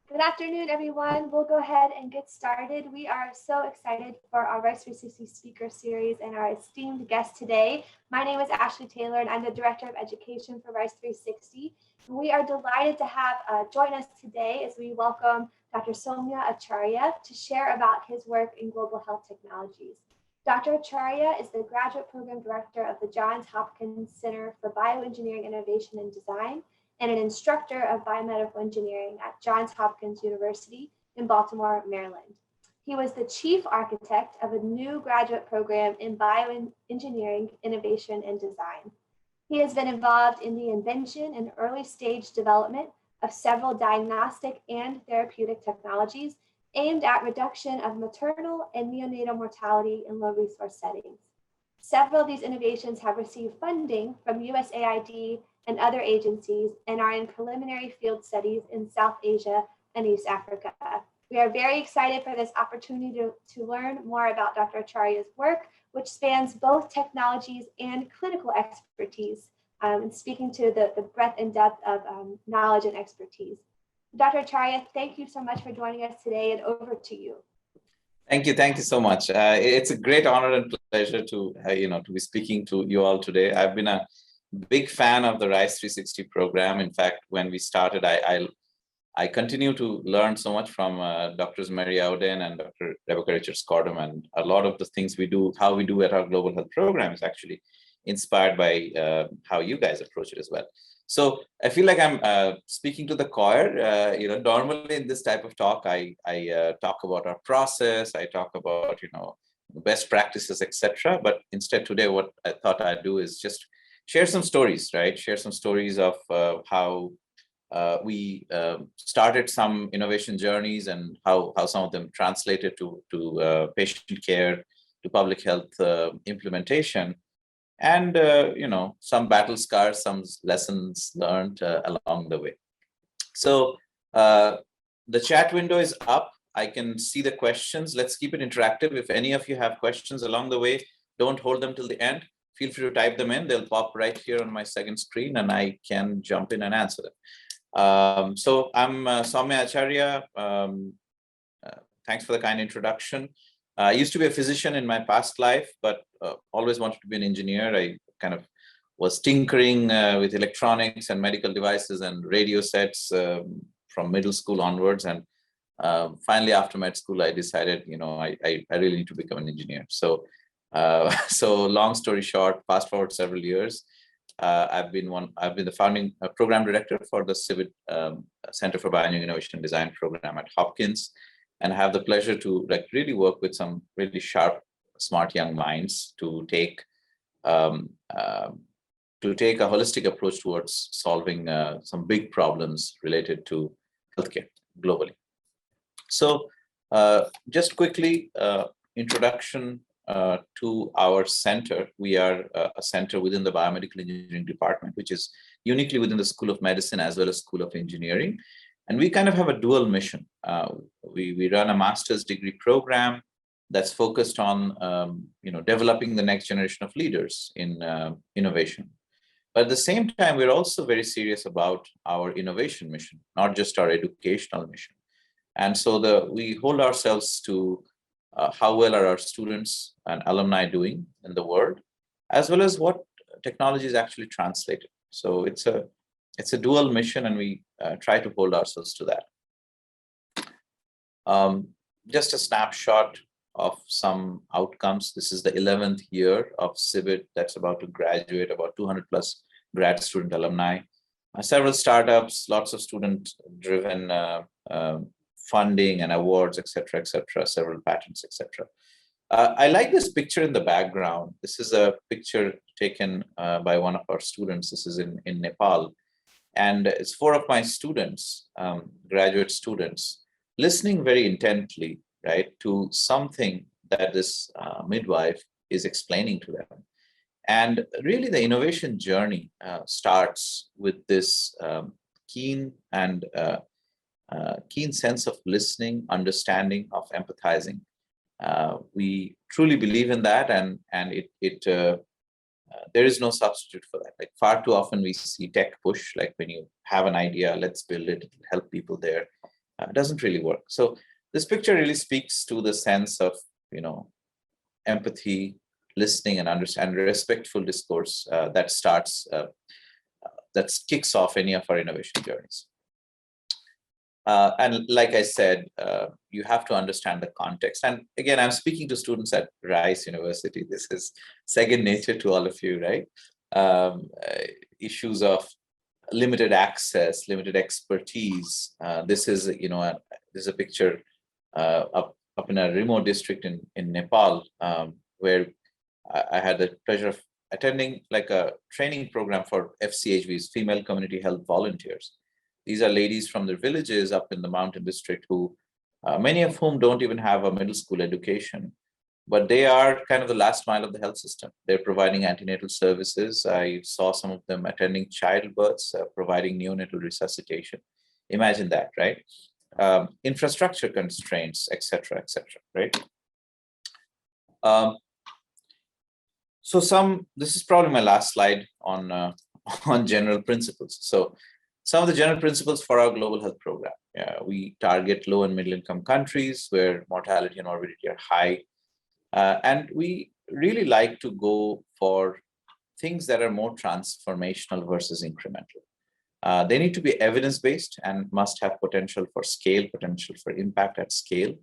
Good afternoon, everyone. We'll go ahead and get started. We are so excited for our Rice360 speaker series and our esteemed guest today. My name is Ashley Taylor, and I'm the Director of Education for Rice360. We are delighted to have join us today as we welcome Dr. Soumya Acharya to share about his work in global health technologies. Dr. Acharya is the Graduate Program Director of the Johns Hopkins Center for Bioengineering Innovation and Design, and an instructor of biomedical engineering at Johns Hopkins University in Baltimore, Maryland. He was the chief architect of a new graduate program in bioengineering, innovation, and design. He has been involved in the invention and early stage development of several diagnostic and therapeutic technologies aimed at reduction of maternal and neonatal mortality in low resource settings. Several of these innovations have received funding from USAID and other agencies and are in preliminary field studies in South Asia and East Africa. We are very excited for this opportunity to learn more about Dr. Acharya's work, which spans both technologies and clinical expertise, and speaking to the breadth and depth of knowledge and expertise. Dr. Acharya, thank you so much for joining us today, and over to you. Thank you so much. It's a great honor and pleasure to to be speaking to you all today. I've been a big fan of the Rice360 program. In fact, when we started, I continue to learn so much from Drs. Mary Auden and Dr. Rebecca Richards-Cordom, and a lot of the things we do, how we do at our global health program is actually inspired by how you guys approach it as well. So I feel like I'm speaking to the choir. Normally in this type of talk, I talk about our process, I talk about best practices, etc. But instead today, what I thought I'd do is just share some stories, right? Share some stories of how we started some innovation journeys and how some of them translated to patient care, to public health implementation. And some battle scars, some lessons learned along the way. So the chat window is up. I can see the questions. Let's keep it interactive. If any of you have questions along the way, don't hold them till the end. Feel free to type them in. They'll pop right here on my second screen, and I can jump in and answer them. So I'm Soumya Acharya. Thanks for the kind introduction. I used to be a physician in my past life, but always wanted to be an engineer. I kind of was tinkering with electronics and medical devices and radio sets from middle school onwards. And finally, after med school, I decided, I really need to become an engineer. So, so long story short, fast forward several years, I've been the founding program director for the CIVIT Center for Bioengineering Innovation and Design program at Hopkins, and have the pleasure to really work with some really sharp, smart young minds to take a holistic approach towards solving some big problems related to healthcare globally. So just quickly, introduction to our center. We are a center within the biomedical engineering department, which is uniquely within the School of Medicine as well as School of Engineering. And we kind of have a dual mission. We run a master's degree program that's focused on developing the next generation of leaders in innovation. But at the same time, we're also very serious about our innovation mission, not just our educational mission. And so we hold ourselves to how well are our students and alumni doing in the world, as well as what technology is actually translated. So it's a dual mission, and we try to hold ourselves to that. Just a snapshot of some outcomes. This is the 11th year of CIVIT that's about to graduate, about 200 plus grad student alumni. Several startups, lots of student-driven funding and awards, etc., several patents, etc. I like this picture in the background. This is a picture taken by one of our students. This is in Nepal. And it's 4 of my students, graduate students, listening very intently, right, to something that this midwife is explaining to them. And really the innovation journey starts with this keen sense of listening, understanding, of empathizing. We truly believe in that, and there is no substitute for that. Like far too often we see tech push, like when you have an idea, let's build it, help people there. doesn't really work. So this picture really speaks to the sense of, empathy, listening, and understand respectful discourse that kicks off any of our innovation journeys. And like I said, you have to understand the context. And again, I'm speaking to students at Rice University. This is second nature to all of you, right? Issues of limited access, limited expertise. This is, this is a picture up in a remote district in Nepal, where I had the pleasure of attending like a training program for FCHVs, female community health volunteers. These are ladies from their villages up in the mountain district who, many of whom don't even have a middle school education, but they are kind of the last mile of the health system. They're providing antenatal services. I saw some of them attending childbirths, providing neonatal resuscitation. Imagine that, right? Infrastructure constraints, et cetera, right? So this is probably my last slide on general principles. So some of the general principles for our global health program. We target low and middle income countries where mortality and morbidity are high. And we really like to go for things that are more transformational versus incremental. They need to be evidence-based and must have potential for scale, potential for impact at scale.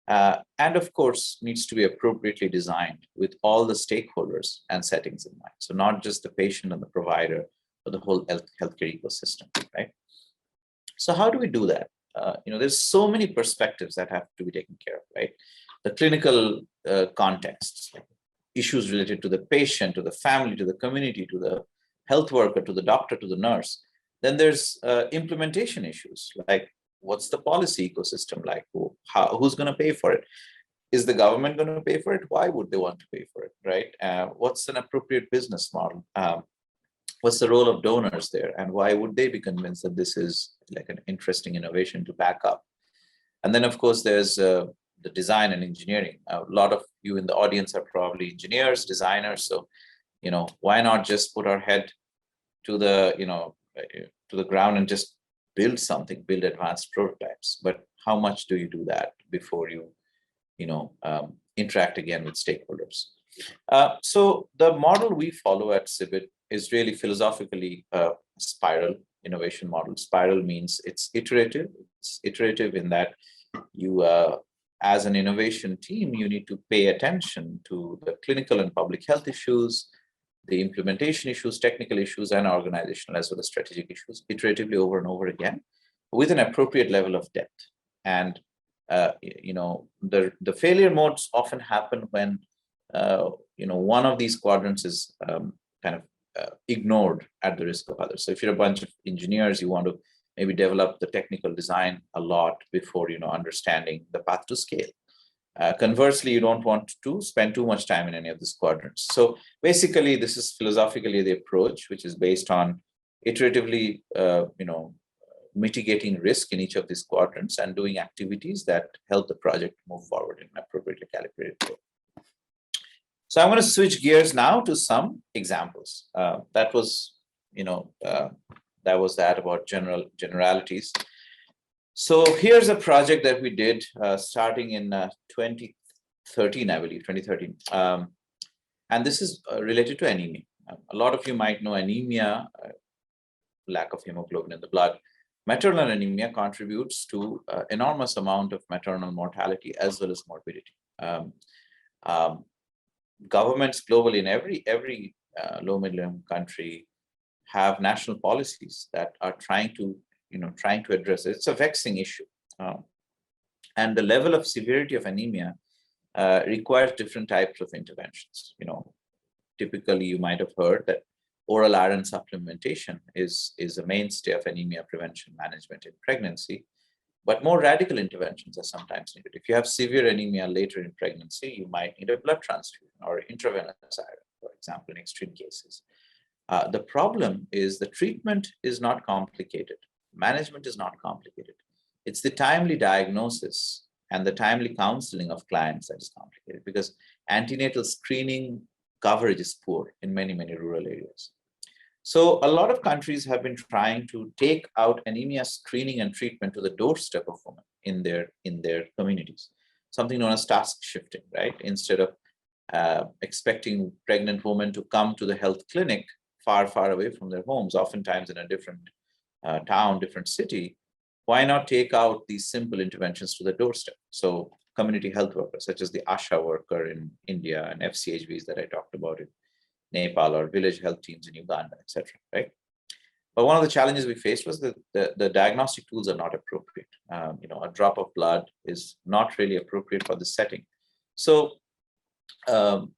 And of course, needs to be appropriately designed with all the stakeholders and settings in mind. So not just the patient and the provider, but the whole healthcare ecosystem, right? So how do we do that? There's so many perspectives that have to be taken care of, right? The clinical contexts, like issues related to the patient, to the family, to the community, to the health worker, to the doctor, to the nurse. Then there's implementation issues, like what's the policy ecosystem like? Who's going to pay for it? Is the government going to pay for it? Why would they want to pay for it, right? What's an appropriate business model? What's the role of donors there? And why would they be convinced that this is like an interesting innovation to back up? And then, of course, there's the design and engineering. A lot of you in the audience are probably engineers, designers. So, why not just put our head to the, to the ground and just build something, build advanced prototypes? But how much do you do that before you, interact again with stakeholders? So the model we follow at CIBIT is really philosophically a spiral innovation model. Spiral means it's iterative. It's iterative in that you, as an innovation team, you need to pay attention to the clinical and public health issues, the implementation issues, technical issues, and organizational as well as strategic issues, iteratively over and over again, with an appropriate level of depth. And the failure modes often happen when one of these quadrants is kind of ignored at the risk of others. So if you're a bunch of engineers, you want to maybe develop the technical design a lot before understanding the path to scale. Conversely, you don't want to spend too much time in any of these quadrants. So basically, this is philosophically the approach, which is based on iteratively, mitigating risk in each of these quadrants and doing activities that help the project move forward in an appropriately calibrated way. So I'm going to switch gears now to some examples. That was that about generalities. So here's a project that we did starting in 2013, I believe, 2013. And this is related to anemia. A lot of you might know anemia, lack of hemoglobin in the blood. Maternal anemia contributes to enormous amount of maternal mortality as well as morbidity. Governments globally in every low middle income country have national policies that are trying to address it. It's a vexing issue, and the level of severity of anemia requires different types of interventions. Typically you might have heard that oral iron supplementation is a mainstay of anemia prevention management in pregnancy. But more radical interventions are sometimes needed. If you have severe anemia later in pregnancy, you might need a blood transfusion or intravenous iron, for example, in extreme cases. The problem is the treatment is not complicated. Management is not complicated. It's the timely diagnosis and the timely counseling of clients that is complicated, because antenatal screening coverage is poor in many, many rural areas. So a lot of countries have been trying to take out anemia screening and treatment to the doorstep of women in their communities, something known as task shifting, right? Instead of expecting pregnant women to come to the health clinic far, far away from their homes, oftentimes in a different town, different city, why not take out these simple interventions to the doorstep? So community health workers, such as the ASHA worker in India and FCHVs that I talked about in Nepal, or village health teams in Uganda, etc. Right? But one of the challenges we faced was that the diagnostic tools are not appropriate. A drop of blood is not really appropriate for this setting. So, long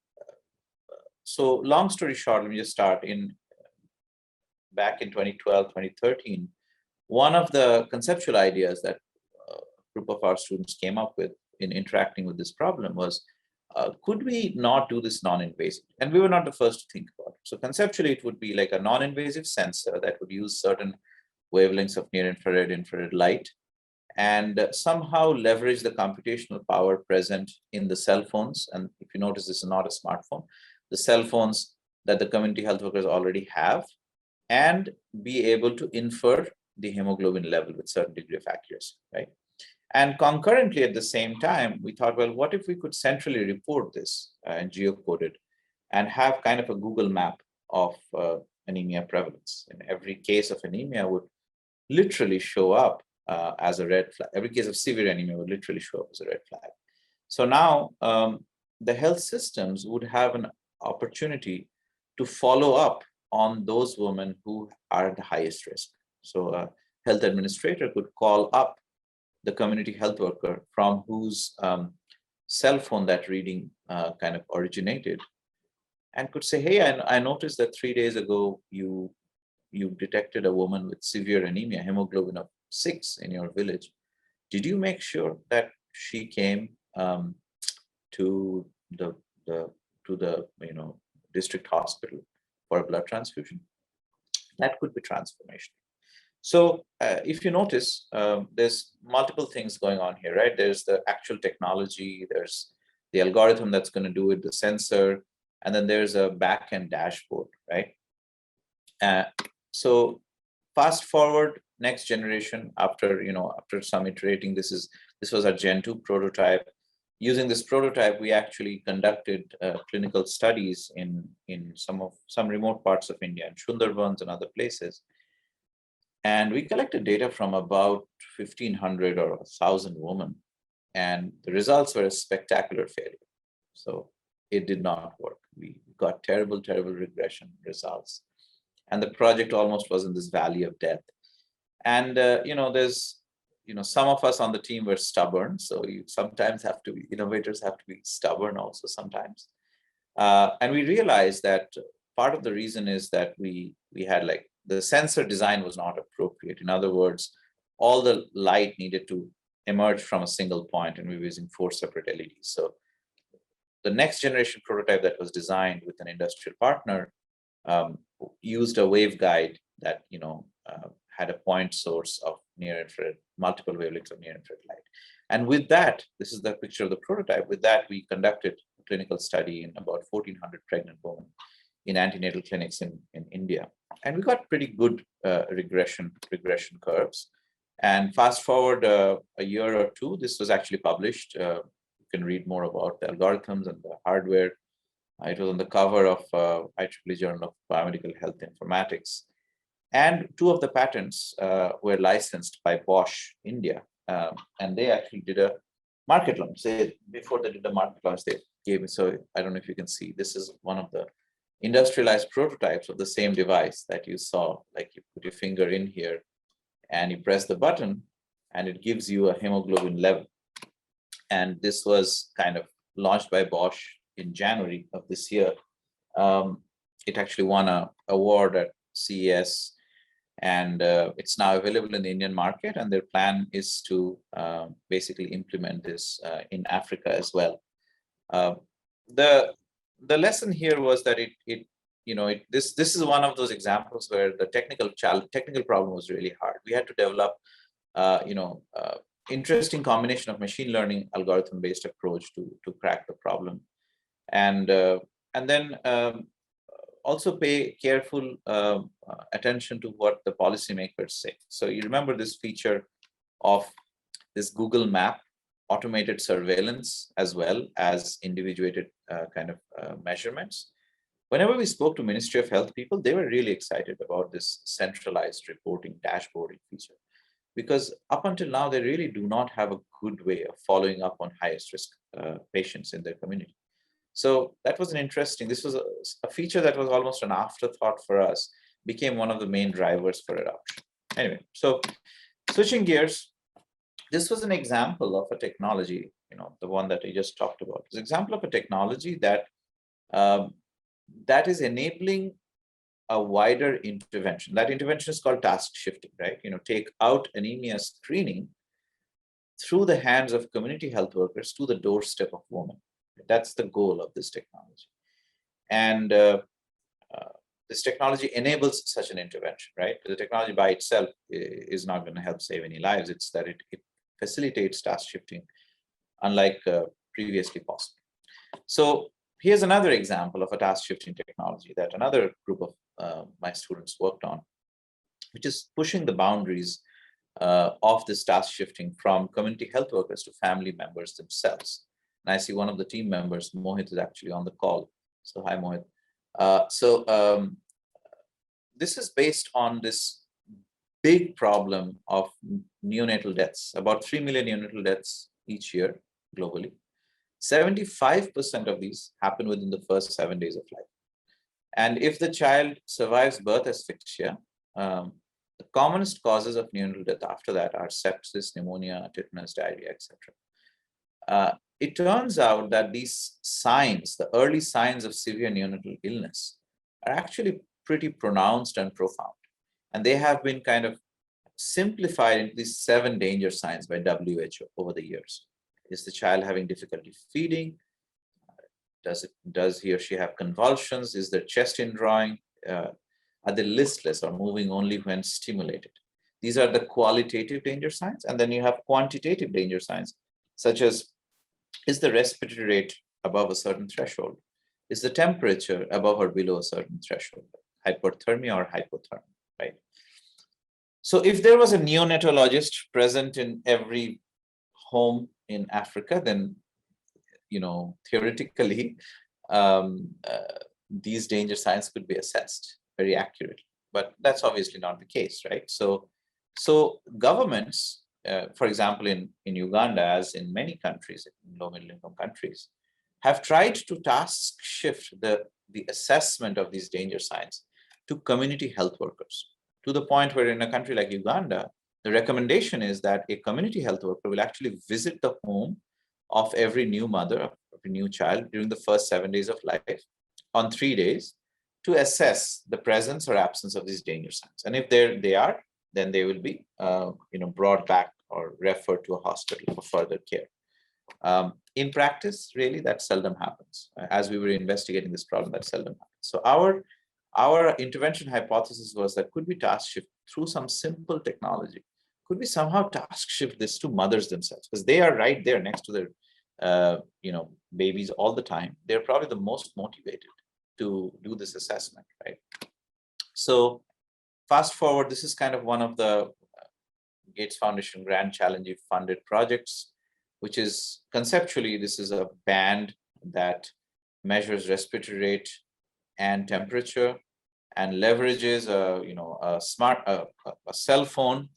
story short, let me just start. Back in 2012, 2013, one of the conceptual ideas that a group of our students came up with in interacting with this problem was, could we not do this non-invasive? And we were not the first to think about it. So conceptually, it would be like a non-invasive sensor that would use certain wavelengths of near-infrared, infrared light, and somehow leverage the computational power present in the cell phones. And if you notice, this is not a smartphone, the cell phones that the community health workers already have, and be able to infer the hemoglobin level with certain degree of accuracy, right? And concurrently, at the same time, we thought, well, what if we could centrally report this and geocode it and have kind of a Google map of anemia prevalence? And every case of anemia would literally show up as a red flag. Every case of severe anemia would literally show up as a red flag. So now the health systems would have an opportunity to follow up on those women who are at the highest risk. So a health administrator could call up the community health worker from whose cell phone that reading kind of originated, and could say, hey, I noticed that 3 days ago you detected a woman with severe anemia, hemoglobin of 6 in your village. Did you make sure that she came to the district hospital for a blood transfusion? That could be transformational. So if you notice, there's multiple things going on here, right? There's the actual technology, there's the algorithm that's going to do it, the sensor, and then there's a back-end dashboard, right? So fast forward, next generation, after some iterating, this was our Gen 2 prototype. Using this prototype, we actually conducted clinical studies in some remote parts of India, in Sundarbans and other places. And we collected data from about 1,500 or 1,000 women, and the results were a spectacular failure. So it did not work. We got terrible, terrible regression results. And the project almost was in this valley of death. And, some of us on the team were stubborn. So you sometimes have to, innovators have to be stubborn also sometimes. And we realized that part of the reason is that we had the sensor design was not appropriate. In other words, all the light needed to emerge from a single point, and we were using 4 separate LEDs. So the next generation prototype that was designed with an industrial partner used a waveguide that had a point source of near-infrared, multiple wavelengths of near-infrared light. And with that, this is the picture of the prototype. With that, we conducted a clinical study in about 1,400 pregnant women in antenatal clinics in India. And we got pretty good regression curves. And fast forward a year or two, this was actually published. You can read more about the algorithms and the hardware. It was on the cover of IEEE Journal of Biomedical Health Informatics. And 2 of the patents were licensed by Bosch India. And they actually did a market launch. Before they did the market launch, they gave me, so I don't know if you can see, this is one of the industrialized prototypes of the same device that you saw. Like you put your finger in here and you press the button and it gives you a hemoglobin level. And this was kind of launched by Bosch in January of this year. It actually won an award at CES, and it's now available in the Indian market, and their plan is to basically implement this in Africa as well. The lesson here was that this is one of those examples where the technical problem was really hard. We had to develop interesting combination of machine learning algorithm based approach to crack the problem, and then also pay careful attention to what the policymakers say. So you remember this feature of this Google map, automated surveillance, as well as individuated measurements. Whenever we spoke to Ministry of Health people, they were really excited about this centralized reporting dashboarding feature, because up until now, they really do not have a good way of following up on highest risk patients in their community. So that was this was a feature that was almost an afterthought for us, became one of the main drivers for adoption. Anyway, so switching gears, this was an example of a technology, the one that I just talked about. It's an example of a technology that that is enabling a wider intervention. That intervention is called task shifting, right? Take out anemia screening through the hands of community health workers to the doorstep of women. That's the goal of this technology. And this technology enables such an intervention, right? The technology by itself is not going to help save any lives. It's that it facilitates task shifting, unlike previously possible. So here's another example of a task shifting technology that another group of my students worked on, which is pushing the boundaries of this task shifting from community health workers to family members themselves. And I see one of the team members, Mohit, is actually on the call. So hi, Mohit. This is based on this big problem of neonatal deaths, about 3 million neonatal deaths each year globally. 75% of these happen within the first 7 days of life. And if the child survives birth asphyxia, the commonest causes of neonatal death after that are sepsis, pneumonia, tetanus, diarrhea, etc. It turns out that these signs, the early signs of severe neonatal illness, are actually pretty pronounced and profound. And they have been kind of simplified into these 7 danger signs by WHO over the years. Is the child having difficulty feeding? Does he or she have convulsions? Is their chest indrawing? Are they listless or moving only when stimulated? These are the qualitative danger signs. And then you have quantitative danger signs, such as, is the respiratory rate above a certain threshold? Is the temperature above or below a certain threshold? Hypothermia or hypothermia, right? So if there was a neonatologist present in every home in Africa, then, theoretically, these danger signs could be assessed very accurately. But that's obviously not the case, right? So governments, for example, in Uganda, as in many countries, in low-middle income countries, have tried to task shift the assessment of these danger signs to community health workers, to the point where in a country like Uganda, the recommendation is that a community health worker will actually visit the home of every new mother, of every new child during the first 7 days of life on 3 days to assess the presence or absence of these danger signs. And if they are, then they will be brought back or referred to a hospital for further care. In practice, really, that seldom happens. As we were investigating this problem, that seldom happens. So our intervention hypothesis was that could we task shift through some simple technology? Could we somehow task shift this to mothers themselves? Because they are right there next to their babies all the time. They're probably the most motivated to do this assessment, right? So fast forward, this is kind of one of the Gates Foundation Grand Challenge funded projects, which is conceptually, this is a band that measures respiratory rate and temperature and leverages a cell phone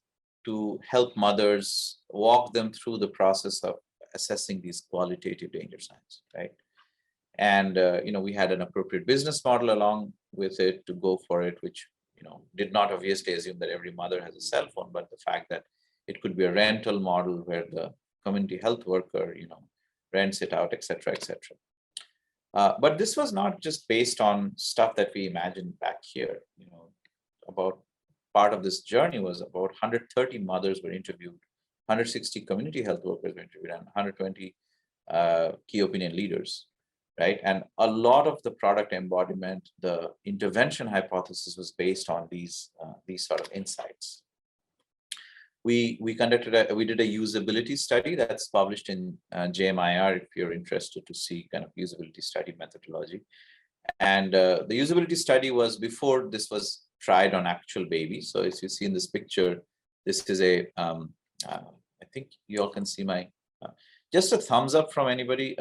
to help mothers walk them through the process of assessing these qualitative danger signs, right? And we had an appropriate business model along with it to go for it, which did not obviously assume that every mother has a cell phone, but the fact that it could be a rental model where the community health worker rents it out, etc., etc. But this was not just based on stuff that we imagined back here. About part of this journey was about 130 mothers were interviewed, 160 community health workers were interviewed, and 120 key opinion leaders, right? And a lot of the product embodiment, the intervention hypothesis was based on these sort of insights. We did a usability study that's published in JMIR if you're interested to see kind of usability study methodology. And the usability study was before this was tried on actual babies. So as you see in this picture, this is a, I think you all can see my, just a thumbs up from anybody.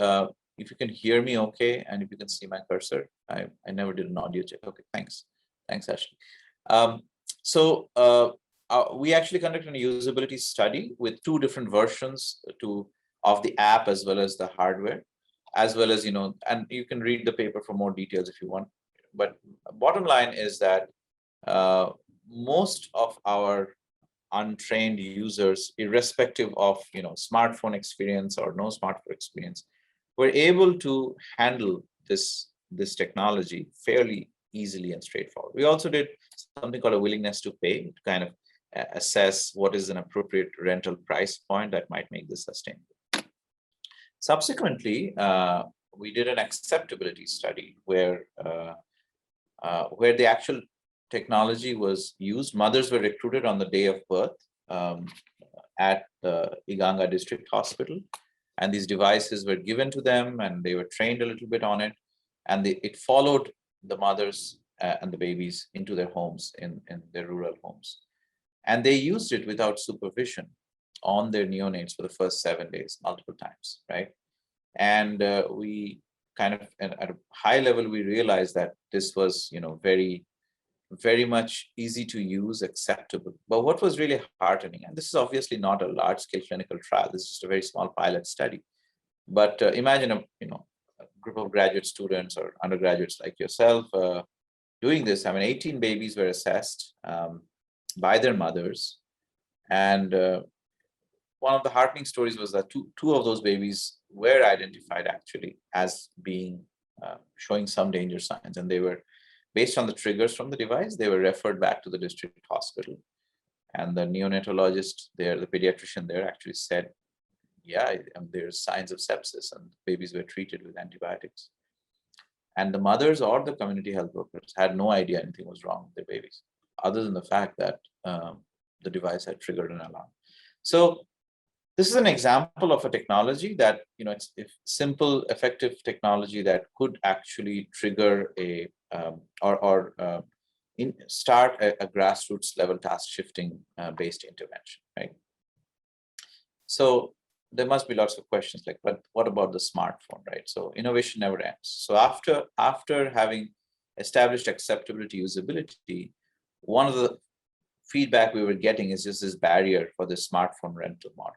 If you can hear me okay, and if you can see my cursor. I never did an audio check. Okay, thanks. Thanks, Ashley. We actually conducted a usability study with 2 different versions of the app as well as the hardware, as well as, and you can read the paper for more details if you want. But bottom line is that most of our untrained users, irrespective of smartphone experience or no smartphone experience, were able to handle this technology fairly easily and straightforward. We also did something called a willingness to pay to kind of assess what is an appropriate rental price point that might make this sustainable. Subsequently, we did an acceptability study where the actual technology was used. Mothers were recruited on the day of birth at the Uganda District Hospital, and these devices were given to them, and they were trained a little bit on it, and it followed the mothers and the babies into their homes in their rural homes, and they used it without supervision on their neonates for the first 7 days, multiple times, right? And we kind of, at a high level, we realized that this was, very, very much easy to use, acceptable. But what was really heartening, and this is obviously not a large-scale clinical trial, this is just a very small pilot study. But imagine a group of graduate students or undergraduates like yourself doing this. I mean, 18 babies were assessed by their mothers, and one of the heartening stories was that two of those babies were identified actually as being showing some danger signs, and they were, based on the triggers from the device, they were referred back to the district hospital. And the neonatologist there, the pediatrician there, actually said, yeah, there's signs of sepsis, and babies were treated with antibiotics. And the mothers or the community health workers had no idea anything was wrong with their babies, other than the fact that the device had triggered an alarm. So this is an example of a technology that, it's simple, effective technology that could actually trigger a start a grassroots level task shifting based intervention, right? So there must be lots of questions like, but what about the smartphone, right? So innovation never ends. So after having established acceptability, usability, one of the feedback we were getting is just this barrier for the smartphone rental model.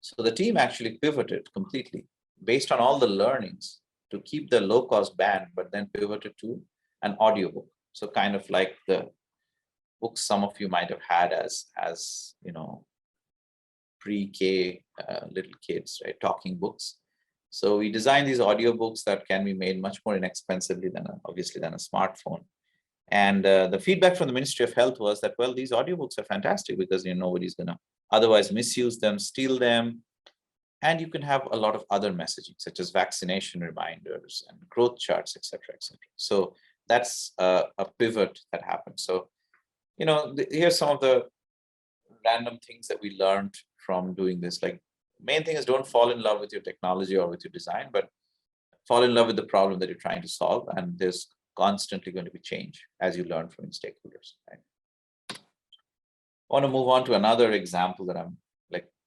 So the team actually pivoted completely based on all the learnings to keep the low-cost band, but then pivoted to an audiobook. So kind of like the books some of you might have had as pre-K little kids, right? Talking books. So we designed these audiobooks that can be made much more inexpensively than a smartphone. And the feedback from the Ministry of Health was that, well, these audiobooks are fantastic because nobody's going to otherwise misuse them, steal them. And you can have a lot of other messaging, such as vaccination reminders and growth charts, et cetera, et cetera. So that's a pivot that happened. So, here's some of the random things that we learned from doing this. Like, main thing is don't fall in love with your technology or with your design, but fall in love with the problem that you're trying to solve. And there's constantly going to be change as you learn from your stakeholders, right? I want to move on to another example that I'm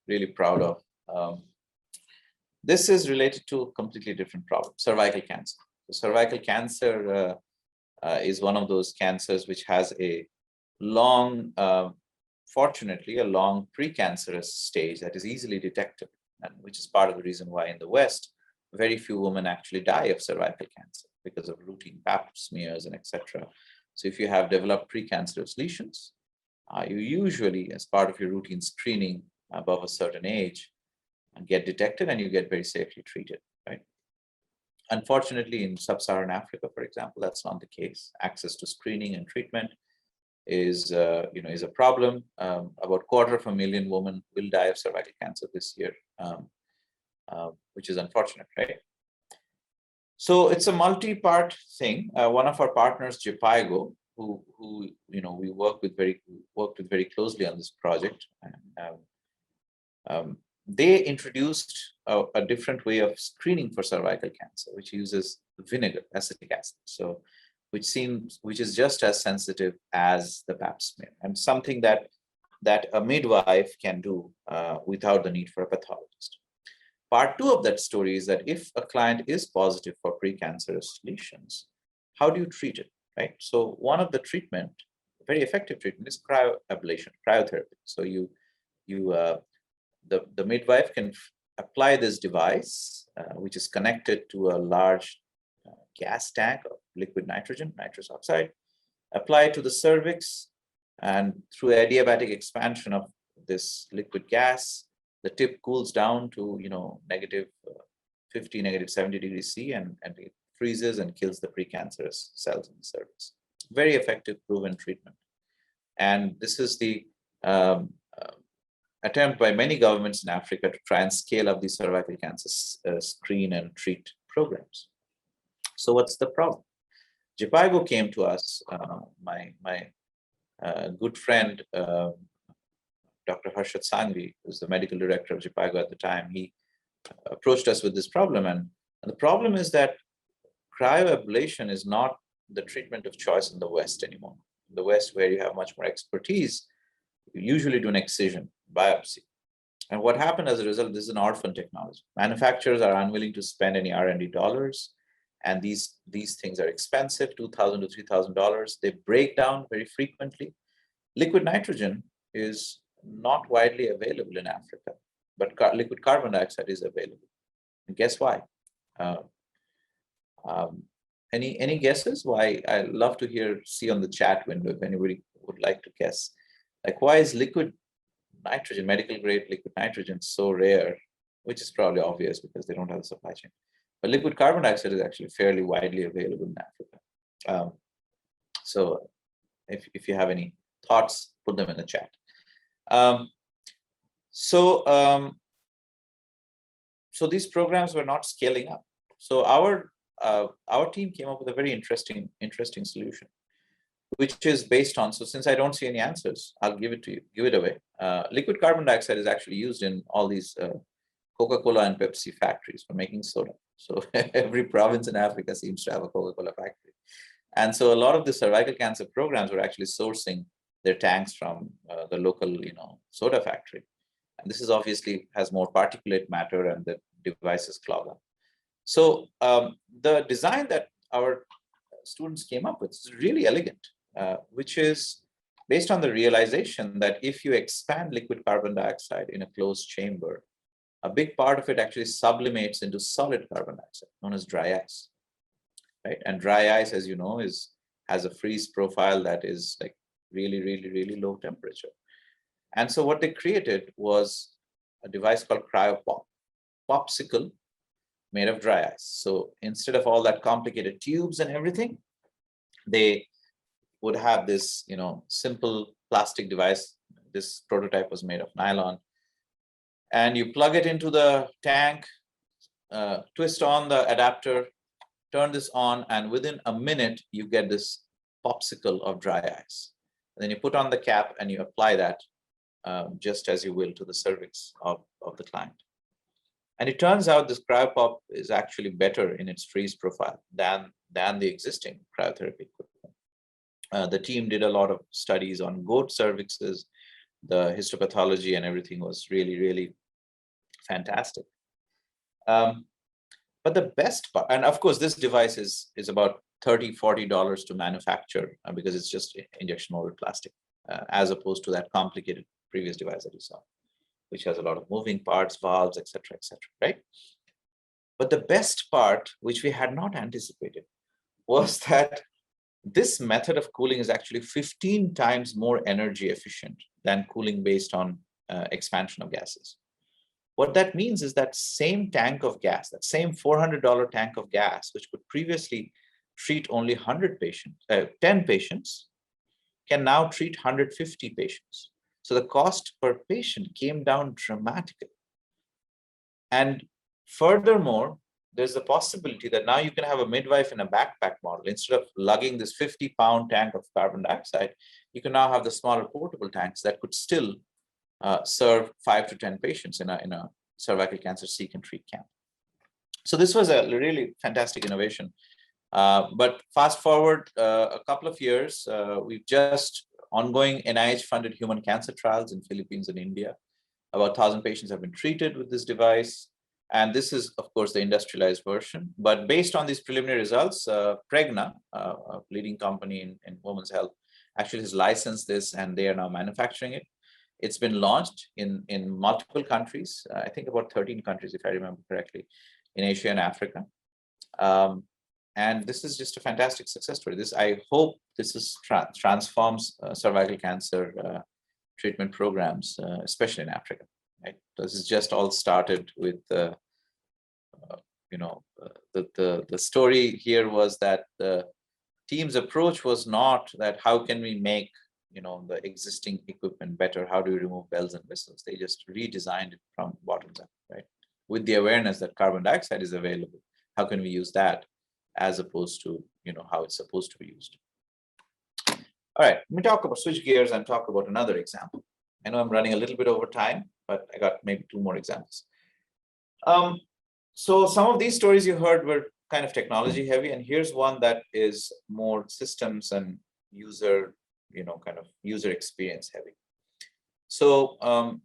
really proud of. This is related to a completely different problem, cervical cancer. So cervical cancer is one of those cancers which has a long, fortunately, a long precancerous stage that is easily detected, and which is part of the reason why in the West, very few women actually die of cervical cancer because of routine pap smears and etc. So if you have developed precancerous lesions, you usually, as part of your routine screening above a certain age, get detected and you get very safely treated, right? Unfortunately, in sub-Saharan Africa, for example, that's not the case. Access to screening and treatment is a problem. About 250,000 women will die of cervical cancer this year, which is unfortunate, right? So it's a multi-part thing. One of our partners, JPIGO, who we worked with very closely on this project. And, they introduced a different way of screening for cervical cancer, which uses vinegar, acetic acid. So, which is just as sensitive as the pap smear, and something that a midwife can do without the need for a pathologist. Part two of that story is that if a client is positive for precancerous lesions, how do you treat it, right? So one of the treatment, very effective treatment, is cryoablation, cryotherapy. So the midwife can apply this device, which is connected to a large gas tank of liquid nitrogen, nitrous oxide, apply it to the cervix, and through adiabatic expansion of this liquid gas, the tip cools down to negative 50, negative 70 degrees C, and it freezes and kills the precancerous cells in the cervix. Very effective, proven treatment. And this is the attempt by many governments in Africa to try and scale up the cervical cancer screen and treat programs. So what's the problem? JBHI came to us, my good friend, Dr. Harshad Sangvi, who's the medical director of JBHI at the time. He approached us with this problem. And the problem is that cryoablation is not the treatment of choice in the West anymore. In the West, where you have much more expertise, you usually do an excision, biopsy. And what happened as a result, this is an orphan technology. Manufacturers are unwilling to spend any R&D dollars. And these things are expensive, $2,000 to $3,000. They break down very frequently. Liquid nitrogen is not widely available in Africa, but liquid carbon dioxide is available. And guess why? Any guesses why? I love to see on the chat window if anybody would like to guess. Like, why is liquid nitrogen, medical grade liquid nitrogen, so rare? Which is probably obvious because they don't have the supply chain. But liquid carbon dioxide is actually fairly widely available in Africa. So if you have any thoughts, put them in the chat. So these programs were not scaling up. So our team came up with a very interesting solution, which is based on, so since I don't see any answers, I'll give it to you, give it away. Liquid carbon dioxide is actually used in all these Coca-Cola and Pepsi factories for making soda. So every province in Africa seems to have a Coca-Cola factory. And so a lot of the cervical cancer programs were actually sourcing their tanks from the local, soda factory. And this is obviously has more particulate matter and the devices clog up. So the design that our students came up with is really elegant, which is based on the realization that if you expand liquid carbon dioxide in a closed chamber, a big part of it actually sublimates into solid carbon dioxide, known as dry ice, right? And dry ice, as you know, has a freeze profile that is like really, really, really low temperature. And so what they created was a device called CryoPop, popsicle made of dry ice. So instead of all that complicated tubes and everything, they would have this, simple plastic device. This prototype was made of nylon. And you plug it into the tank, twist on the adapter, turn this on, and within a minute, you get this popsicle of dry ice. And then you put on the cap and you apply that just as you will to the cervix of the client. And it turns out this CryoPop is actually better in its freeze profile than the existing cryotherapy equipment. The team did a lot of studies on goat cervixes. The histopathology and everything was really, really fantastic. But the best part, and of course, this device is about $30, $40 to manufacture because it's just injection molded plastic, as opposed to that complicated previous device that you saw, which has a lot of moving parts, valves, etc., right? But the best part, which we had not anticipated, was that this method of cooling is actually 15 times more energy efficient than cooling based on expansion of gases. What that means is that same tank of gas, that same $400 tank of gas, which could previously treat only 10 patients, can now treat 150 patients. So the cost per patient came down dramatically. And furthermore, there's the possibility that now you can have a midwife in a backpack model. Instead of lugging this 50-pound tank of carbon dioxide, you can now have the smaller portable tanks that could still serve 5 to 10 patients in a cervical cancer seek and treat camp. So this was a really fantastic innovation. But fast forward a couple of years, we've just ongoing NIH-funded human cancer trials in Philippines and India. About 1,000 patients have been treated with this device. And this is, of course, the industrialized version. But based on these preliminary results, Pregna, a leading company in women's health, actually has licensed this, and they are now manufacturing it. It's been launched in multiple countries, I think about 13 countries, if I remember correctly, in Asia and Africa. And this is just a fantastic success story. I hope this is transforms cervical cancer treatment programs, especially in Africa. Right? This is just all started with, the story here was that the team's approach was not that how can we make the existing equipment better? How do we remove bells and whistles? They just redesigned it from bottoms up, right? With the awareness that carbon dioxide is available, how can we use that as opposed to how it's supposed to be used? All right, let me switch gears and talk about another example. I know I'm running a little bit over time, but I got maybe 2 more examples. So some of these stories you heard were kind of technology heavy, and here's one that is more systems and user, kind of user experience heavy. So a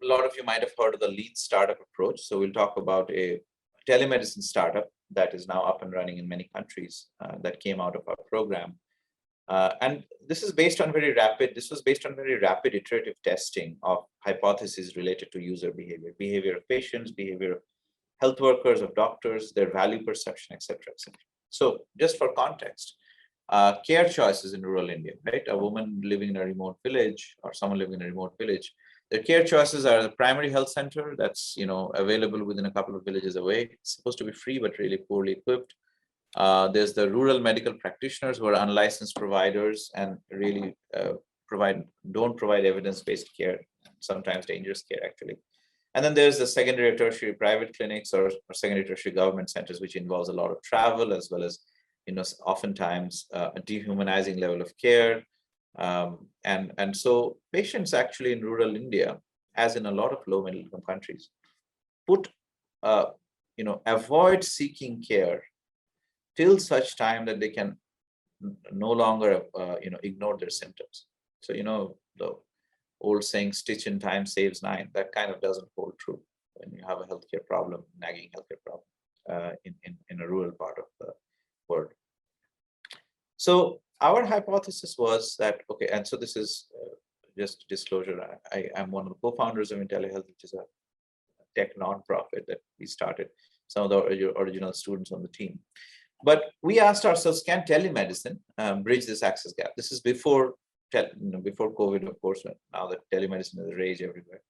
lot of you might have heard of the lean startup approach. So we'll talk about a telemedicine startup that is now up and running in many countries that came out of our program. And this was based on very rapid iterative testing of hypotheses related to user behavior of patients, behavior of health workers, of doctors, their value perception, etc., etc. So just for context, care choices in rural India, right? A woman living in a remote village or someone living in a remote village, their care choices are the primary health center that's available within a couple of villages away. It's supposed to be free, but really poorly equipped. There's the rural medical practitioners who are unlicensed providers and really don't provide evidence-based care, sometimes dangerous care actually. And then there's the secondary or tertiary private clinics or secondary tertiary government centers, which involves a lot of travel as well as oftentimes a dehumanizing level of care. And so patients actually in rural India, as in a lot of low middle income countries, avoid seeking care till such time that they can no longer, ignore their symptoms. So, the old saying, stitch in time saves 9, that kind of doesn't hold true when you have a healthcare problem, nagging healthcare problem in a rural part of the world. So our hypothesis was that, okay, and so this is just disclosure, I am one of the co-founders of IntelliHealth, which is a tech nonprofit that we started, some of the original students on the team. But we asked ourselves, can telemedicine bridge this access gap? This is before COVID, of course, now that telemedicine is a rage everywhere.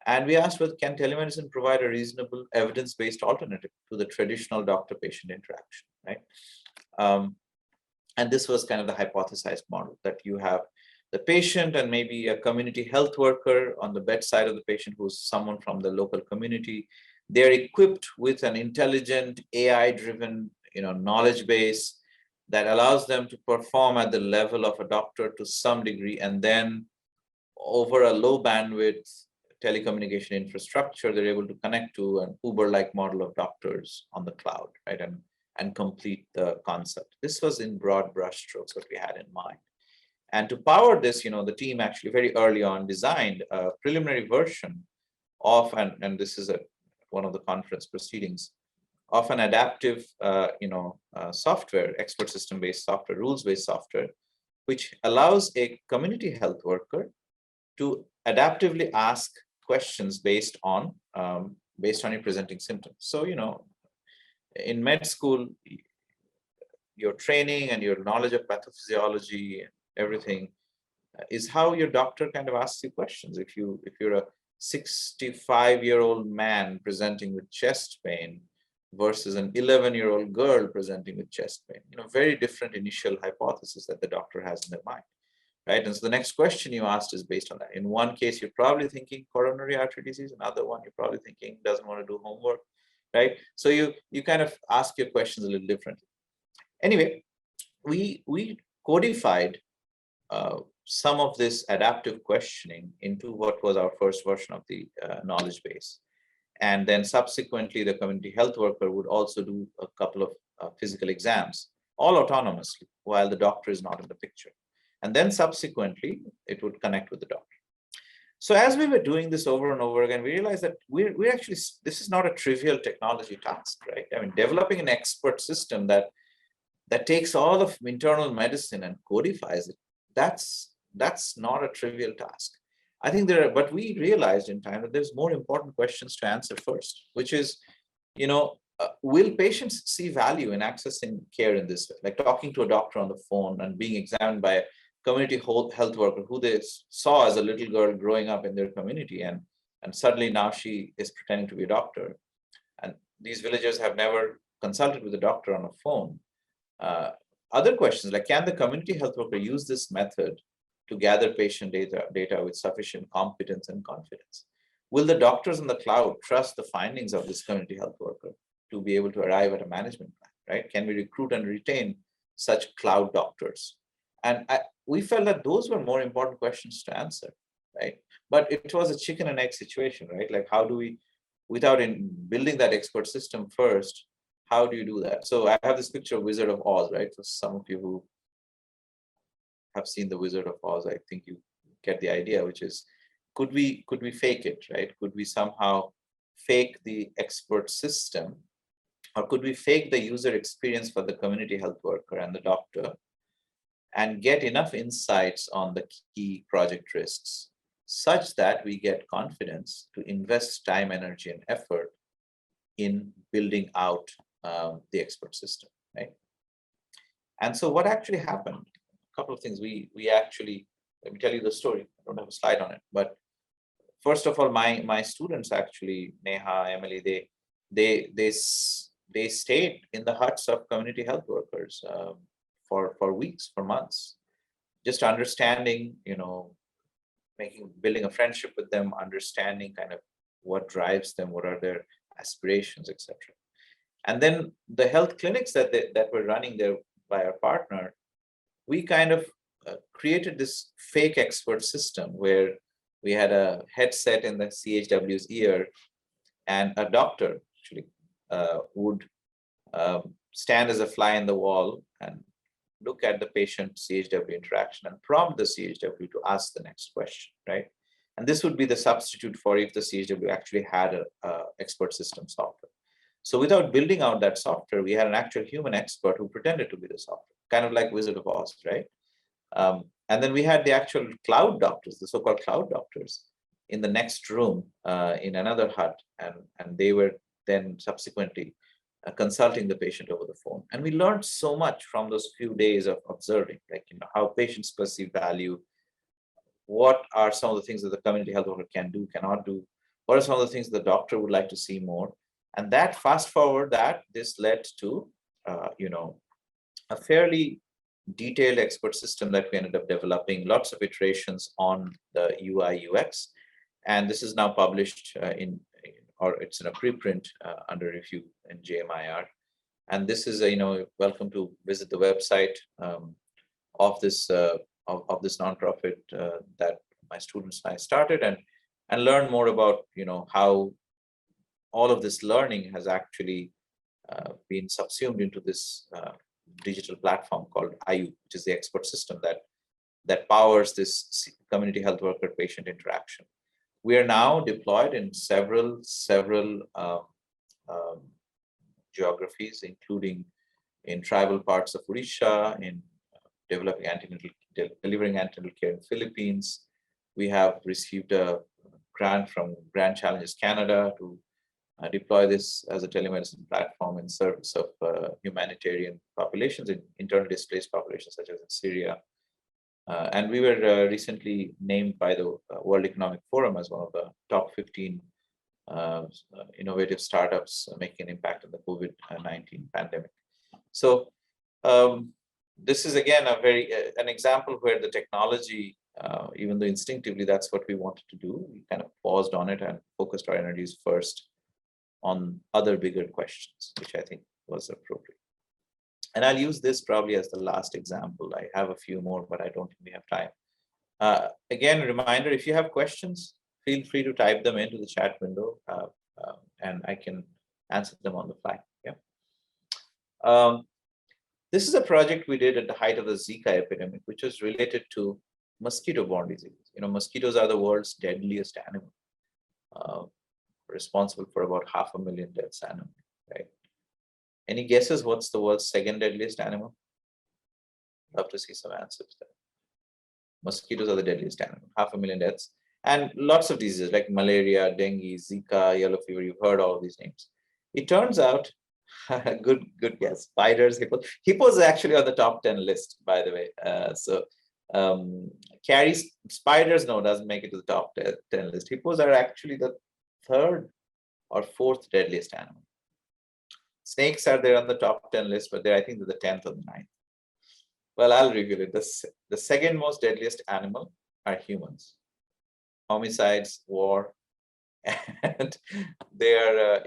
And we asked, well, can telemedicine provide a reasonable evidence-based alternative to the traditional doctor-patient interaction, right? And this was kind of the hypothesized model, that you have the patient and maybe a community health worker on the bedside of the patient who's someone from the local community. They're equipped with an intelligent, AI-driven knowledge base that allows them to perform at the level of a doctor to some degree, and then over a low bandwidth telecommunication infrastructure, they're able to connect to an Uber-like model of doctors on the cloud, right, and complete the concept. This was in broad brushstrokes what we had in mind. And to power this, the team actually very early on designed a preliminary version of, and this is one of the conference proceedings, of an adaptive, software, expert system-based software, rules-based software, which allows a community health worker to adaptively ask questions based on your presenting symptoms. So, in med school, your training and your knowledge of pathophysiology and everything is how your doctor kind of asks you questions. If you're a 65-year-old man presenting with chest pain versus an 11-year-old girl presenting with chest pain, very different initial hypothesis that the doctor has in their mind, right? And so the next question you asked is based on that. In one case, you're probably thinking coronary artery disease. Another one, you're probably thinking doesn't want to do homework, right? So you kind of ask your questions a little differently. Anyway, we codified some of this adaptive questioning into what was our first version of the knowledge base. And then subsequently, the community health worker would also do a couple of physical exams, all autonomously, while the doctor is not in the picture. And then subsequently, it would connect with the doctor. So as we were doing this over and over again, we realized that we're actually, this is not a trivial technology task, right? I mean, developing an expert system that takes all of internal medicine and codifies it, that's not a trivial task. I think but we realized in time that there's more important questions to answer first, which is, will patients see value in accessing care in this way? Like talking to a doctor on the phone and being examined by a community health worker who they saw as a little girl growing up in their community, and suddenly now she is pretending to be a doctor. And these villagers have never consulted with a doctor on a phone. Other questions like, can the community health worker use this method to gather patient data with sufficient competence and confidence? Will the doctors in the cloud trust the findings of this community health worker to be able to arrive at a management plan, right? Can we recruit and retain such cloud doctors? And we felt that those were more important questions to answer, right? But it was a chicken and egg situation, right? Like, how do we, without building that expert system first, how do you do that? So I have this picture of Wizard of Oz, right? For some of you who have seen the Wizard of Oz, I think you get the idea, which is, could we fake it, right? Could we somehow fake the expert system, or could we fake the user experience for the community health worker and the doctor, and get enough insights on the key project risks such that we get confidence to invest time, energy, and effort in building out the expert system, right? And so what actually happened? A couple of things. We actually, let me tell you the story. I don't have a slide on it, but first of all, my students actually, Neha, Emily, they stayed in the huts of community health workers for weeks, for months, just understanding, building a friendship with them, understanding kind of what drives them, what are their aspirations, etc. And then the health clinics that were running there by our partner, we kind of created this fake expert system where we had a headset in the CHW's ear, and a doctor actually would stand as a fly in the wall and look at the patient CHW interaction and prompt the CHW to ask the next question, right? And this would be the substitute for if the CHW actually had a expert system software. So without building out that software, we had an actual human expert who pretended to be the software, kind of like Wizard of Oz, right? And then we had the actual cloud doctors, the so-called cloud doctors, in the next room in another hut, and they were then subsequently consulting the patient over the phone. And we learned so much from those few days of observing, like how patients perceive value, what are some of the things that the community health worker can do, cannot do, what are some of the things the doctor would like to see more. And that, fast forward that, this led to a fairly detailed expert system that we ended up developing, lots of iterations on the UI UX. And this is now published it's in a preprint under review in JMIR. And this is welcome to visit the website of this nonprofit that my students and I started, and learn more about how all of this learning has actually been subsumed into this digital platform called IU, which is the expert system that powers this community health worker patient interaction. We are now deployed in several geographies, including in tribal parts of Odisha, in delivering antenatal care in Philippines. We have received a grant from Grand Challenges Canada to deploy this as a telemedicine platform in service of humanitarian populations, in internally displaced populations such as in Syria. And we were recently named by the World Economic Forum as one of the top 15 innovative startups making an impact on the COVID-19 pandemic. So this is again an example where the technology, even though instinctively that's what we wanted to do, we kind of paused on it and focused our energies first on other bigger questions, which I think was appropriate. And I'll use this probably as the last example. I have a few more, but I don't think we have time. Again, reminder, if you have questions, feel free to type them into the chat window and I can answer them on the fly. Yeah. This is a project we did at the height of the Zika epidemic, which was related to mosquito-borne diseases. You know, mosquitoes are the world's deadliest animal, responsible for about 500,000 deaths annually, right? Any guesses what's the world's second deadliest animal? Love to see some answers there. Mosquitoes are the deadliest animal, 500,000 deaths, and lots of diseases like malaria, dengue, Zika, yellow fever. You've heard all these names. It turns out, good guess. Spiders, hippos. Hippos are actually on the top 10 list, by the way. Carries spiders, no, doesn't make it to the top 10 list. Hippos are actually the third or fourth deadliest animal. Snakes are there on the top 10 list, but I think they're the 10th or the 9th. Well, I'll reveal it. The second most deadliest animal are humans. Homicides, war, and they are,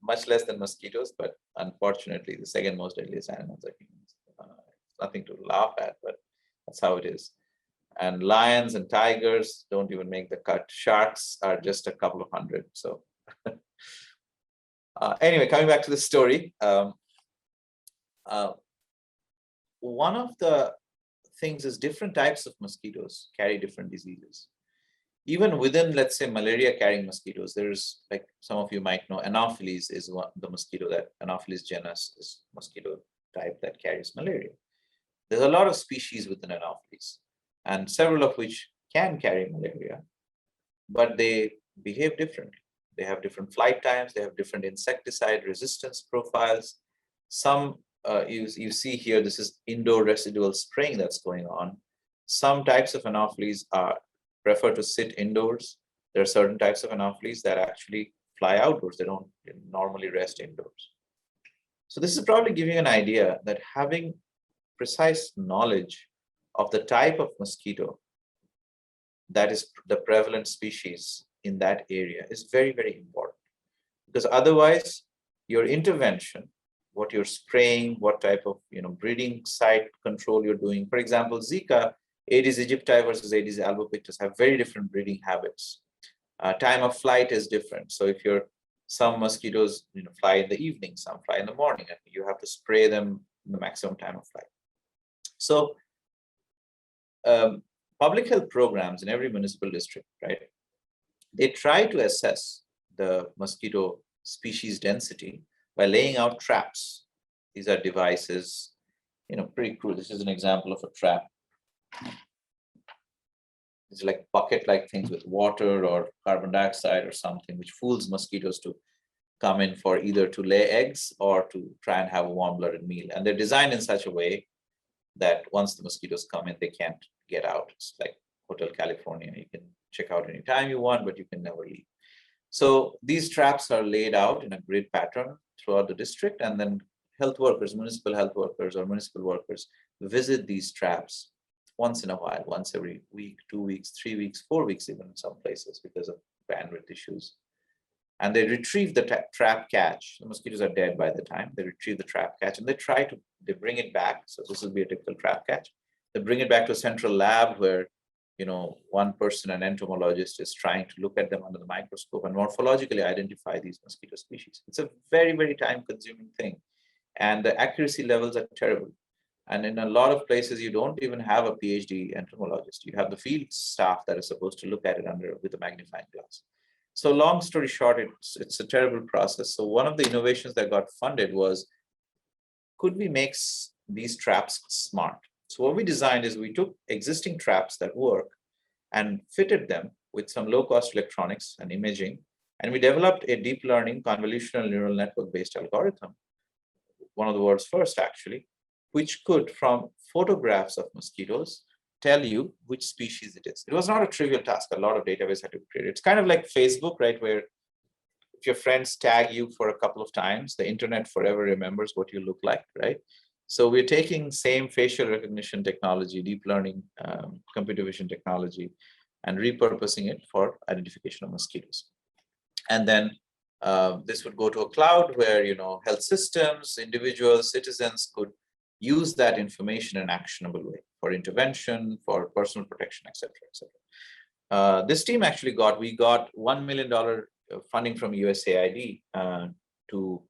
much less than mosquitoes, but unfortunately, the second most deadliest animals are humans. Nothing to laugh at, but that's how it is. And lions and tigers don't even make the cut. Sharks are just a couple of hundred. So anyway, coming back to the story, one of the things is different types of mosquitoes carry different diseases. Even within, let's say, malaria-carrying mosquitoes, there's, like some of you might know, Anopheles is the mosquito that, Anopheles genus is mosquito type that carries malaria. There's a lot of species within Anopheles, and several of which can carry malaria, but they behave differently. They have different flight times, they have different insecticide resistance profiles. Some, you see here, this is indoor residual spraying that's going on. Some types of Anopheles prefer to sit indoors. There are certain types of Anopheles that actually fly outdoors. They don't normally rest indoors. So this is probably giving you an idea that having precise knowledge of the type of mosquito that is the prevalent species in that area is very, very important. Because otherwise, your intervention, what you're spraying, what type of breeding site control you're doing. For example, Zika, Aedes aegypti versus Aedes albopictus have very different breeding habits. Time of flight is different. So if some mosquitoes fly in the evening, some fly in the morning, and you have to spray them in the maximum time of flight. So public health programs in every municipal district, right? They try to assess the mosquito species density by laying out traps. These are devices, pretty cool. This is an example of a trap. It's like bucket-like things with water or carbon dioxide or something, which fools mosquitoes to come in for either to lay eggs or to try and have a warm-blooded meal. And they're designed in such a way that once the mosquitoes come in, they can't get out. It's like Hotel California. You can check out anytime you want, but you can never leave. So these traps are laid out in a grid pattern throughout the district, and then health workers, municipal health workers or municipal workers visit these traps once in a while, once every week, 2 weeks, 3 weeks, 4 weeks, even in some places because of bandwidth issues. And they retrieve the trap catch. The mosquitoes are dead by the time. They retrieve the trap catch and they bring it back. So this will be a typical trap catch. They bring it back to a central lab where, one person, an entomologist, is trying to look at them under the microscope and morphologically identify these mosquito species. It's a very, very time-consuming thing. And the accuracy levels are terrible. And in a lot of places, you don't even have a PhD entomologist. You have the field staff that is supposed to look at it with a magnifying glass. So long story short, it's a terrible process. So one of the innovations that got funded was, could we make these traps smart? So what we designed is we took existing traps that work and fitted them with some low-cost electronics and imaging, and we developed a deep learning convolutional neural network-based algorithm, one of the world's first actually, which could, from photographs of mosquitoes, tell you which species it is. It was not a trivial task. A lot of database had to be created. It's kind of like Facebook, right? Where if your friends tag you for a couple of times, the internet forever remembers what you look like, right? So we're taking same facial recognition technology, deep learning, computer vision technology, and repurposing it for identification of mosquitoes. And then this would go to a cloud where, health systems, individuals, citizens could use that information in an actionable way. for intervention, for personal protection, etc., etc. This team actually we got $1 million funding from USAID to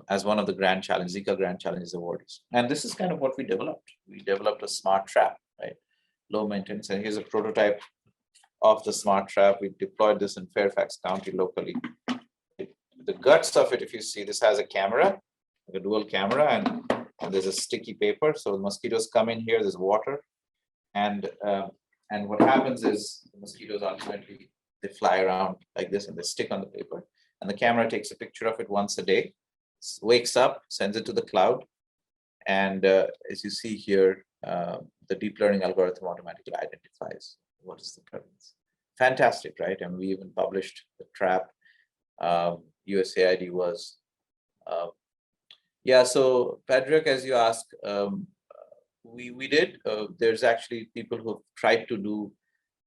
as one of the Grand Challenge, Zika Grand Challenges awardees. And this is kind of what we developed. We developed a smart trap, right? Low maintenance. And here's a prototype of the smart trap. We deployed this in Fairfax County locally. The guts of it, if you see, this has a camera, like a dual camera, and there's a sticky paper. So the mosquitoes come in here, there's water. And what happens is the mosquitoes ultimately, they fly around like this and they stick on the paper. And the camera takes a picture of it once a day, wakes up, sends it to the cloud. And as you see here, the deep learning algorithm automatically identifies what is the occurrence. Fantastic, right? And we even published the trap. USAID was, yeah, so Patrick, as you asked, we did, there's actually people who have tried to do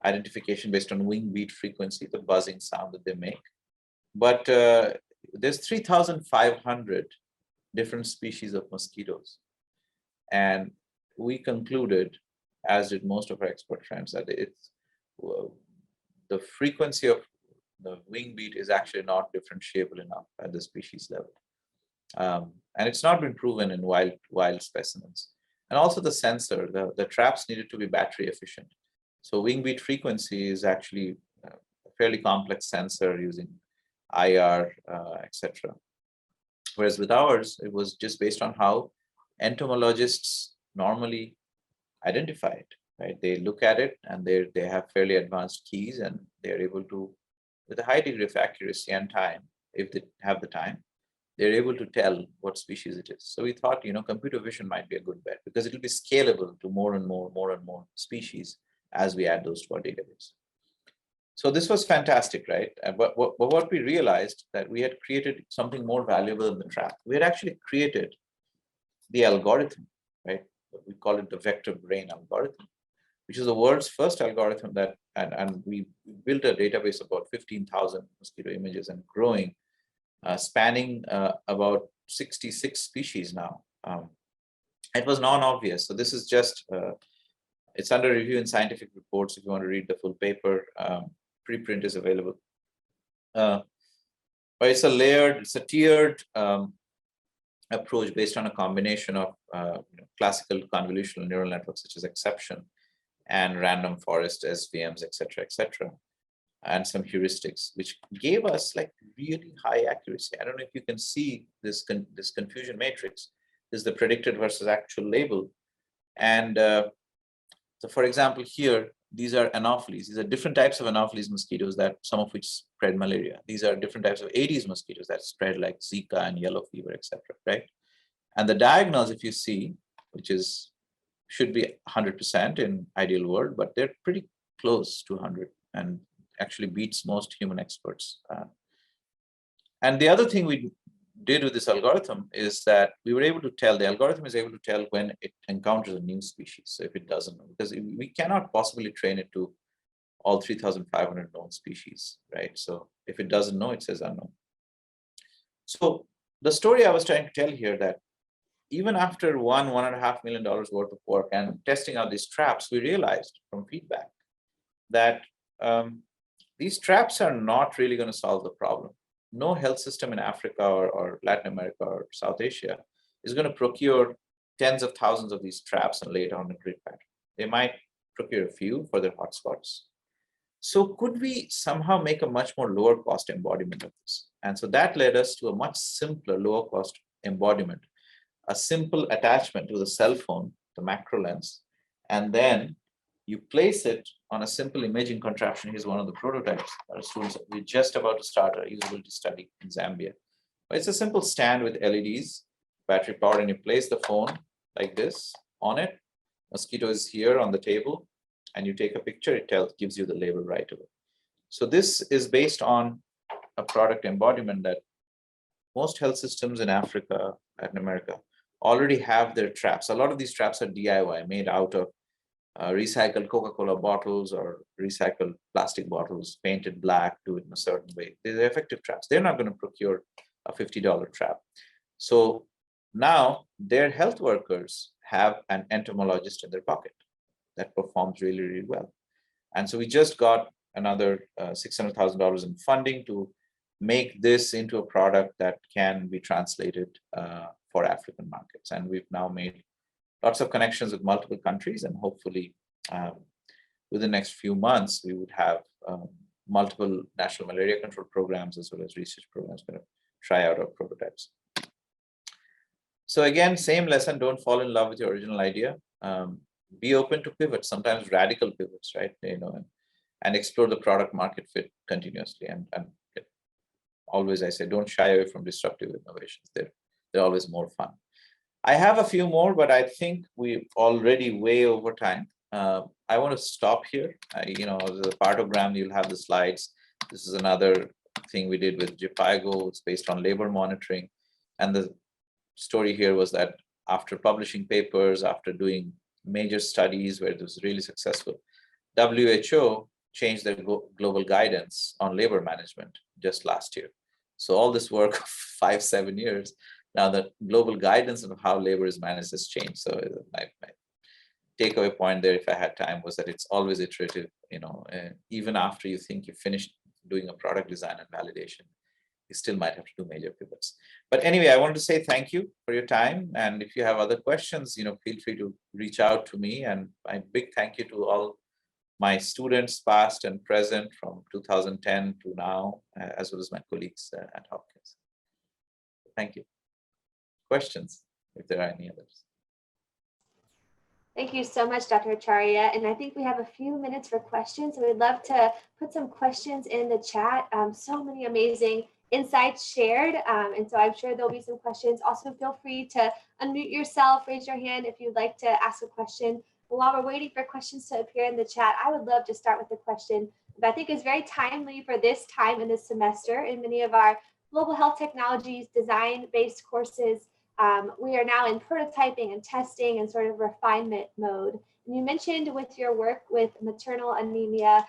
identification based on wing beat frequency, the buzzing sound that they make. But there's 3,500 different species of mosquitoes. And we concluded, as did most of our expert friends, that it's the frequency of the wing beat is actually not differentiable enough at the species level. And it's not been proven in wild specimens. And also the sensor, the traps needed to be battery efficient. So wing beat frequency is actually a fairly complex sensor using IR, etc. Whereas with ours, it was just based on how entomologists normally identify it, right? They look at it and they have fairly advanced keys, and they're able to, with a high degree of accuracy and time, if they have the time, they're able to tell what species it is. So we thought, computer vision might be a good bet because it'll be scalable to more and more species as we add those to our database. So this was fantastic, right? But what we realized that we had created something more valuable than the trap. We had actually created the algorithm, right? We call it the vector brain algorithm, which is the world's first algorithm that, and we built a database of about 15,000 mosquito images and growing, spanning about 66 species now. It was non-obvious. So this is just, it's under review in scientific reports if you want to read the full paper. Preprint is available. But it's a layered, it's a tiered approach based on a combination of classical convolutional neural networks such as exception and random forest SVMs, etc., and some heuristics, which gave us like really high accuracy. I don't know if you can see this confusion matrix. This is the predicted versus actual label. And so for example, here, these are Anopheles. These are different types of Anopheles mosquitoes, that some of which spread malaria. These are different types of Aedes mosquitoes that spread like Zika and yellow fever, etc., right? And the diagonals, if you see, which should be 100% in ideal world, but they're pretty close to 100 and actually beats most human experts. And the other thing we did with this algorithm is that we were able to tell, the algorithm is able to tell when it encounters a new species. So if it doesn't know, because we cannot possibly train it to all 3,500 known species, right? So if it doesn't know, it says unknown. So the story I was trying to tell here, that even after $1.5 million worth of work and testing out these traps, we realized from feedback that these traps are not really going to solve the problem. No health system in Africa or Latin America or South Asia is going to procure tens of thousands of these traps and lay it on a grid pattern. They might procure a few for their hotspots. So could we somehow make a much more lower cost embodiment of this? And so that led us to a much simpler, lower cost embodiment, a simple attachment to the cell phone, the macro lens, and then you place it on a simple imaging contraption. Here's one of the prototypes. Our students, we're just about to start a usability study in Zambia. But it's a simple stand with LEDs, battery powered, and you place the phone like this on it. Mosquito is here on the table, and you take a picture, it gives you the label right away. So this is based on a product embodiment that most health systems in Africa, Latin America, already have their traps. A lot of these traps are DIY, made out of recycled Coca-Cola bottles or recycled plastic bottles, painted black, do it in a certain way. They're effective traps. They're not going to procure a $50 trap. So now their health workers have an entomologist in their pocket that performs really, really well. And so we just got another $600,000 in funding to make this into a product that can be translated for African markets. And we've now made lots of connections with multiple countries, and hopefully within the next few months, we would have multiple national malaria control programs as well as research programs going to try out our prototypes. So again, same lesson, don't fall in love with your original idea. Be open to pivots, sometimes radical pivots, right? And explore the product market fit continuously. And always I say, don't shy away from disruptive innovations. They're always more fun. I have a few more, but I think we're already way over time. I want to stop here. The partogram, you'll have the slides. This is another thing we did with JBHI. It's based on labor monitoring. And the story here was that after publishing papers, after doing major studies where it was really successful, WHO changed their global guidance on labor management just last year. So all this work of 5-7 years, now the global guidance of how labor is managed has changed. So my takeaway point there, if I had time, was that it's always iterative. Even after you think you've finished doing a product design and validation, you still might have to do major pivots. But anyway, I wanted to say thank you for your time. And if you have other questions, feel free to reach out to me. And a big thank you to all my students, past and present, from 2010 to now, as well as my colleagues at Hopkins. Thank you. Questions, if there are any others. Thank you so much, Dr. Acharya. And I think we have a few minutes for questions. So we'd love to put some questions in the chat. So many amazing insights shared. And so I'm sure there'll be some questions. Also, feel free to unmute yourself, raise your hand if you'd like to ask a question. But while we're waiting for questions to appear in the chat, I would love to start with a question that I think is very timely for this time in this semester. In many of our global health technologies design-based courses, we are now in prototyping and testing and sort of refinement mode. And you mentioned with your work with maternal anemia,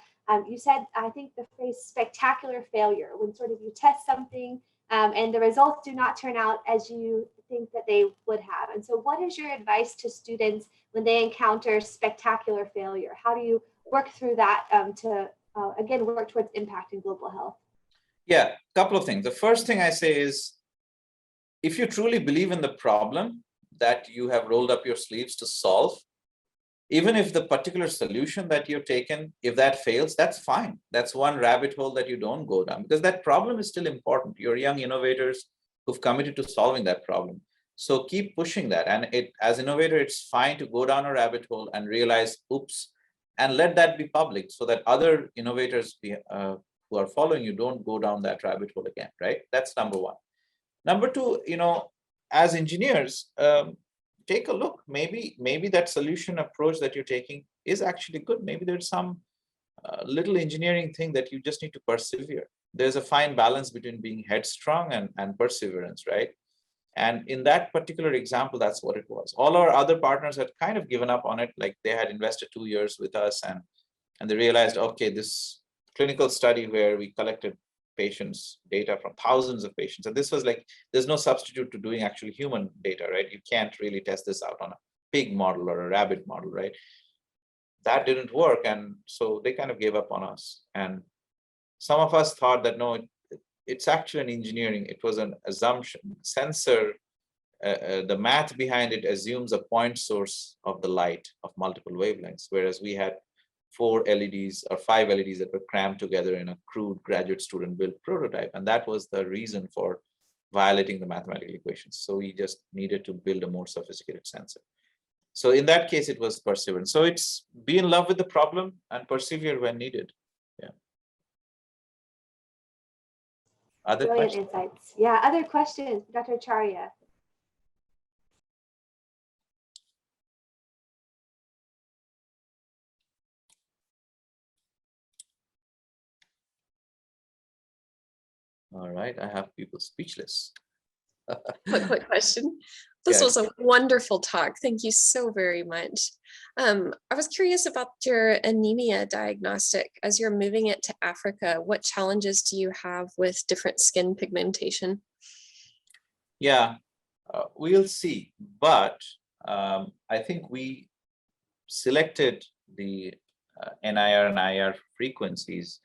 you said, I think the phrase spectacular failure, when sort of you test something and the results do not turn out as you think that they would have. And so what is your advice to students when they encounter spectacular failure? How do you work through that to, again, work towards impact in global health? Yeah, a couple of things. The first thing I say is, if you truly believe in the problem that you have rolled up your sleeves to solve, even if the particular solution that you've taken, if that fails, that's fine. That's one rabbit hole that you don't go down, because that problem is still important. You're young innovators who've committed to solving that problem. So keep pushing that. And as innovator, it's fine to go down a rabbit hole and realize, oops, and let that be public so that other innovators who are following you don't go down that rabbit hole again, right? That's number one. Number two, as engineers, take a look. Maybe that solution approach that you're taking is actually good. Maybe there's some little engineering thing that you just need to persevere. There's a fine balance between being headstrong and perseverance, right? And in that particular example, that's what it was. All our other partners had kind of given up on it, like they had invested 2 years with us, and they realized, okay, this clinical study where we collected patients' data from thousands of patients, and this was like, there's no substitute to doing actually human data, right? You can't really test this out on a pig model or a rabbit model, right? That didn't work, and so they kind of gave up on us. And some of us thought that no, it's actually an engineering. It was an assumption. Sensor, the math behind it assumes a point source of the light of multiple wavelengths, whereas we had 4 LEDs or 5 LEDs that were crammed together in a crude graduate student built prototype. And that was the reason for violating the mathematical equations. So we just needed to build a more sophisticated sensor. So in that case, it was perseverance. So it's be in love with the problem and persevere when needed. Yeah. Other Brilliant questions? insights. Yeah, other questions, Dr. Acharya. All right, I have people speechless. Quick question. This was a wonderful talk. Thank you so very much. I was curious about your anemia diagnostic. As you're moving it to Africa, what challenges do you have with different skin pigmentation? Yeah, we'll see. But I think we selected the NIR and IR frequencies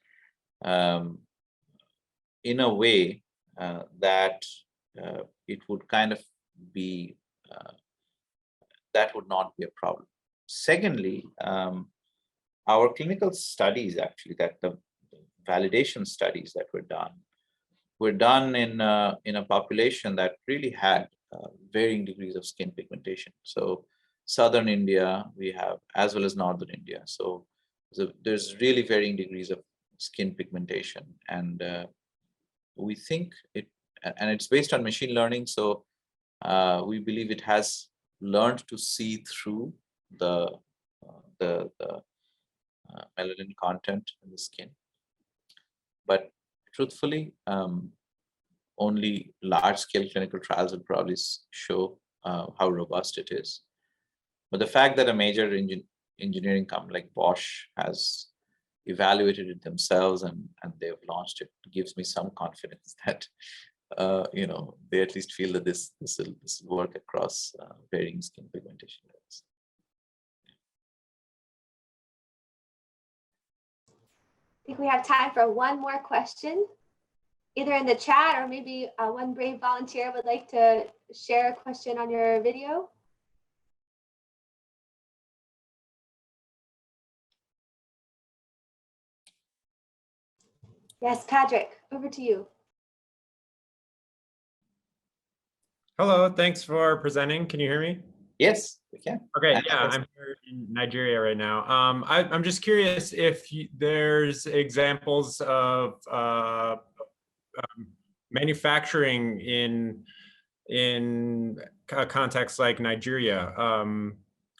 in a way that it would kind of be, that would not be a problem. Secondly, our clinical studies, actually, that the validation studies that were done in a population that really had varying degrees of skin pigmentation. So southern India we have, as well as northern India. So there's really varying degrees of skin pigmentation, and we think it, and it's based on machine learning. So we believe it has learned to see through the melanin content in the skin. But truthfully, only large-scale clinical trials will probably show how robust it is. But the fact that a major engineering company like Bosch has evaluated it themselves and they've launched it gives me some confidence that you know, they at least feel that this will work across varying skin pigmentation levels. I think we have time for one more question, either in the chat or maybe one brave volunteer would like to share a question on your video. Yes, Patrick, over to you. Hello, thanks for presenting. Can you hear me? Yes, we can. Okay, yeah, I'm here in Nigeria right now. I'm just curious if there's examples of manufacturing in a context like Nigeria.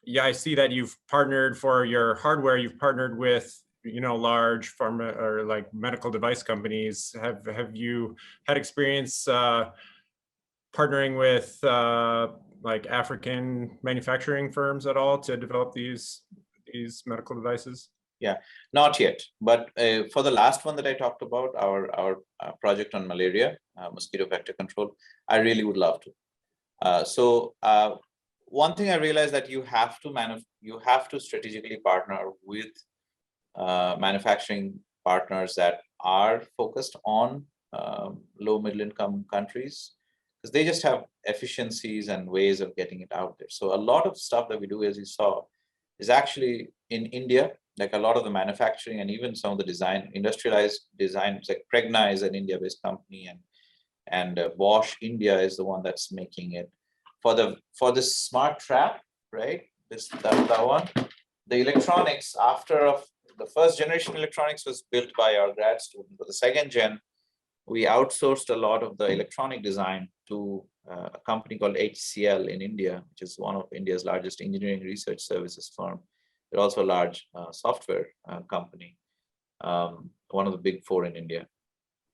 Yeah, I see that you've partnered for your hardware. You've partnered with, you know, large pharma or like medical device companies. Have you had experience partnering with like African manufacturing firms at all to develop these medical devices? Yeah, not yet. But for the last one that I talked about, our project on malaria, mosquito vector control, I really would love to. So one thing I realized that you have to strategically partner with manufacturing partners that are focused on low middle income countries, because they just have efficiencies and ways of getting it out there. So a lot of stuff that we do, as you saw, is actually in India. Like a lot of the manufacturing and even some of the design, industrialized designs, like Pregna is an India-based company, and Bosch India is the one that's making it. For this smart trap, right? That one, the electronics after the first generation electronics was built by our grad student. For the second gen, we outsourced a lot of the electronic design to a company called HCL in India, which is one of India's largest engineering research services firm. They're also a large software company, one of the big four in India.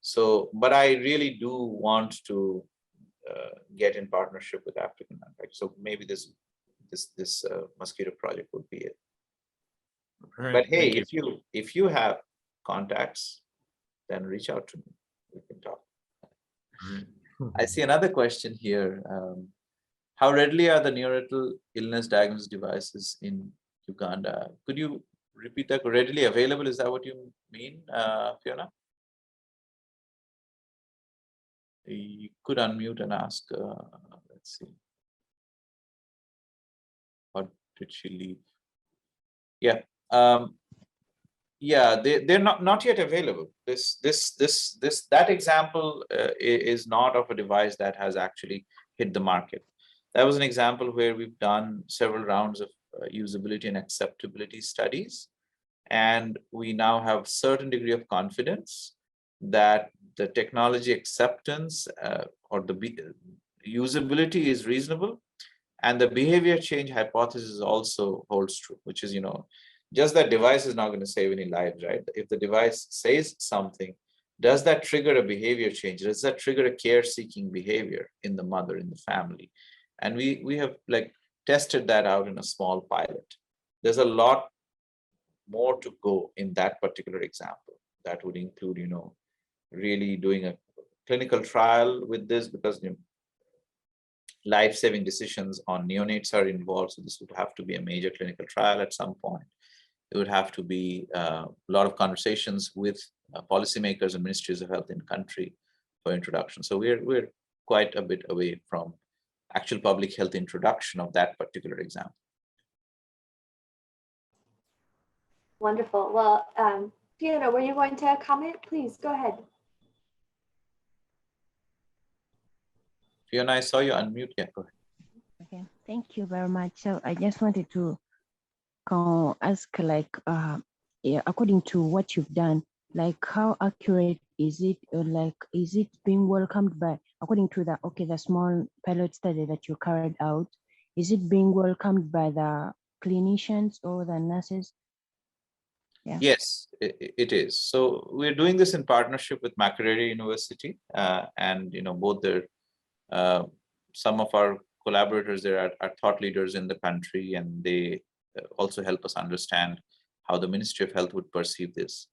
So, but I really do want to get in partnership with African manufacturers. So maybe this mosquito project would be it. Right, but hey, if you have contacts, then reach out to me. We can talk. I see another question here. How readily are the neonatal illness diagnosis devices in Uganda? Could you repeat that? Readily available, is that what you mean, Fiona? You could unmute and ask. Let's see. Or did she leave? Yeah. Yeah, they're not yet available. That example is not of a device that has actually hit the market. That was an example where we've done several rounds of usability and acceptability studies, and we now have certain degree of confidence that the technology acceptance or the usability is reasonable, and the behavior change hypothesis also holds true, which is, you know, just that device is not going to save any lives, right? If the device says something, does that trigger a behavior change? Does that trigger a care-seeking behavior in the mother, in the family? And we have like tested that out in a small pilot. There's a lot more to go in that particular example. That would include, you know, really doing a clinical trial with this, because, you know, life-saving decisions on neonates are involved. So this would have to be a major clinical trial at some point. It would have to be a lot of conversations with policymakers and ministries of health in country for introduction. So we're quite a bit away from actual public health introduction of that particular example. Wonderful. Well, Fiona, were you going to comment? Please go ahead. Fiona, I saw you unmute. Yeah, go ahead. Okay, thank you very much. So I just wanted to ask, like, yeah, according to what you've done, like, how accurate is it, or like, is it being welcomed by, according to the small pilot study that you carried out, is it being welcomed by the clinicians or the nurses? Yeah. Yes, it is. So we're doing this in partnership with Makerere University, and both their some of our collaborators there are thought leaders in the country, and they also help us understand how the Ministry of Health would perceive this.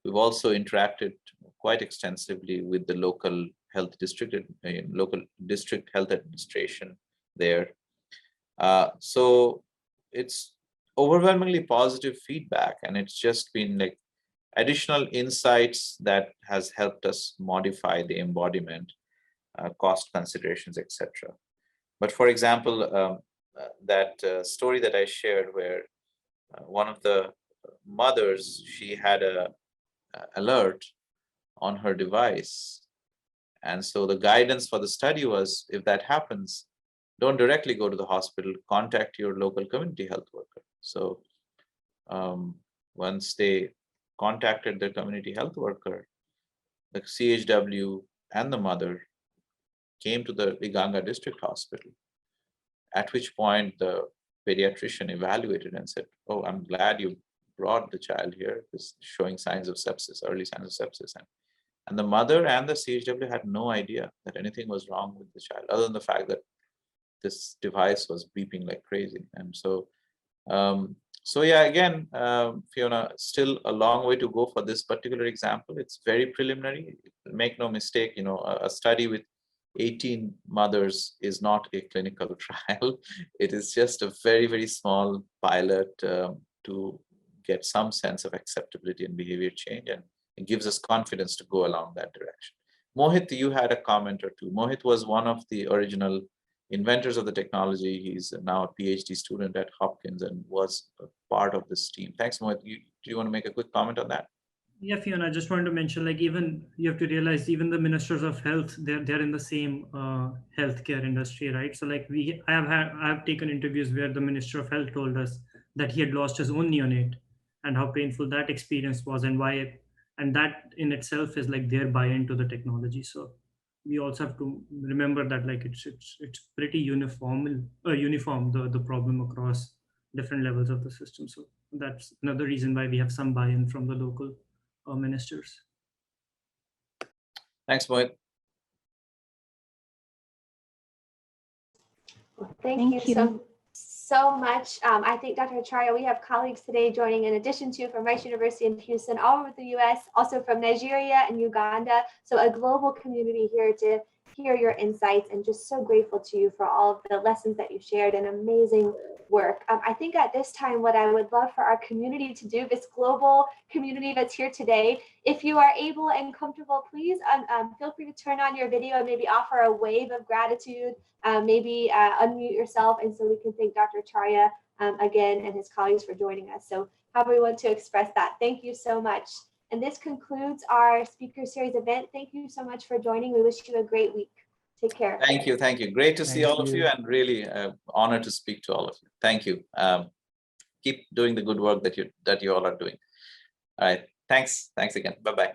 We've also interacted quite extensively with the local health district, local district health administration there. So it's overwhelmingly positive feedback, and it's just been like additional insights that has helped us modify the embodiment, cost considerations, etc. But for example, that story that I shared where one of the mothers, she had a alert on her device. And so the guidance for the study was, if that happens, don't directly go to the hospital, contact your local community health worker. So once they contacted the community health worker, the CHW and the mother came to the Uganda district hospital, at which point the pediatrician evaluated and said, oh, I'm glad you brought the child here, is showing signs of sepsis, early signs of sepsis. And the mother and the CHW had no idea that anything was wrong with the child, other than the fact that this device was beeping like crazy. And so, so yeah, again, Fiona, still a long way to go for this particular example. It's very preliminary. Make no mistake, a study with 18 mothers is not a clinical trial. It is just a very, very small pilot to get some sense of acceptability and behavior change, and it gives us confidence to go along that direction. Mohit, you had a comment or two. Mohit was one of the original inventors of the technology. He's now a PhD student at Hopkins and was a part of this team. Thanks, Mohit. Do you want to make a quick comment on that? Yeah, Fiona, I just wanted to mention, like, even you have to realize, even the ministers of health, they're in the same healthcare industry, right? So like I have taken interviews where the Minister of Health told us that he had lost his own neonate and how painful that experience was, and why, and that in itself is like their buy-in to the technology. So we also have to remember that, like, it's pretty uniform the problem across different levels of the system. So that's another reason why we have some buy-in from the local ministers. Thanks, Mohit. Well, thank you so much. I think, Dr. Acharya, we have colleagues today joining, in addition to from Rice University in Houston, all over the US, also from Nigeria and Uganda. So a global community here to hear your insights, and just so grateful to you for all of the lessons that you shared, and amazing work. I think at this time, what I would love for our community to do, this global community that's here today, if you are able and comfortable, please feel free to turn on your video and maybe offer a wave of gratitude, maybe unmute yourself, and so we can thank Dr. Acharya again and his colleagues for joining us. So however we want to express that, thank you so much. And this concludes our speaker series event. Thank you so much for joining. We wish you a great week. Take care. Thank you. Thank you. Great to see all of you, and really honored to speak to all of you. Thank you. Keep doing the good work that you all are doing. All right. Thanks. Thanks again. Bye-bye.